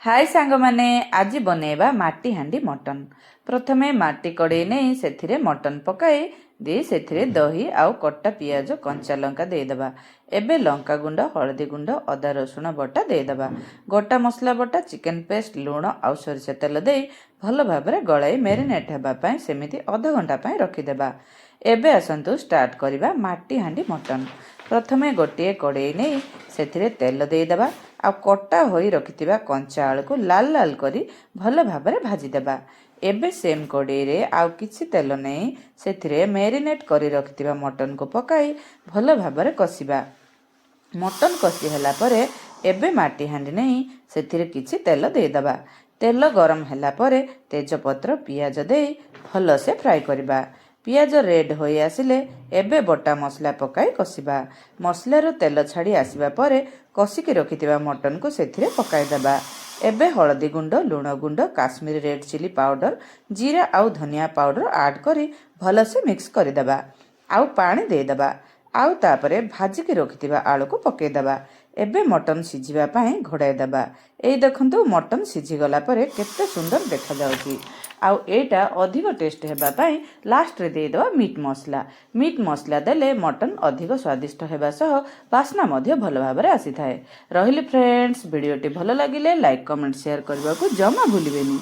हाय सांग माने आज बनेबा माटी हांडी मटन। प्रथमे माटी कड़े नहीं से मटन पकाई दे से दही आउ कटा पियाज कंचा लंका देदेबा। एबे लंका गुंड हलदी गुंड अदा रसुण बटा देदेबा। गोटा मसला बटा चिकेन पेस्ट लुण आउ सरिष तेल दे भल भाबरे गलाई मेरिनेट हेबापई सेमिति अध घंटा पई रखिदेबा। एबे आसंतु स्टार्ट करिबा माटी हांडी मटन। प्रथमे गोटे कड़े नहीं से तेल देदेबा आ कटा होई रखिथिबा कंचा आलू को लाल लाल करी भल भाबरे भाजीदेबा। एबे सेम कड़े रे आउ किछि तेल नहीं सेथिरे मेरिनेट करी रखिथिबा मटन को पकाई भल भाबरे कसिबा। मटन कषि होला परे एबे माटी हांडी नहीं सेथिरे किछि तेल देदेबा। तेल गरम होला परे तेजपत्र पियाज दे भल से फ्राई करिबा। पियाज रेड होई आसिले एबे बटा मसला पकाई कसिबा। मसलार तेल छाड़ी आसिबा परे कसिकी रखिथिबा मटन को सेथिरे पकाई देबा। एबे हलदी गुंड लुण गुंड काश्मीरी रेड चिली पाउडर जीरा आउ धनिया पाउडर ऐड करी भल से मिक्स करदेबा। आउ पानी देदेबा। आउ तापरे भाजिकी रखिथिबा आलू को पकेई देबा। एबे मटन सिझिबा पई घोड़ाई देबा। एई देखंतु मटन सिझी गला परे केते सुंदर देखा जाउची। आउ एटा अधिक टेस्ट हेबा पई लास्ट रे दे देबा मीट मसला देले मटन अधिक स्वादिष्ट हेबा सह बास्ना मध्य भल भाबरे आसी थाए। रहिले फ्रेंड्स, वीडियोटी भल लागिले लाइक कमेंट शेयर करबा को जमा भूलिबेनी।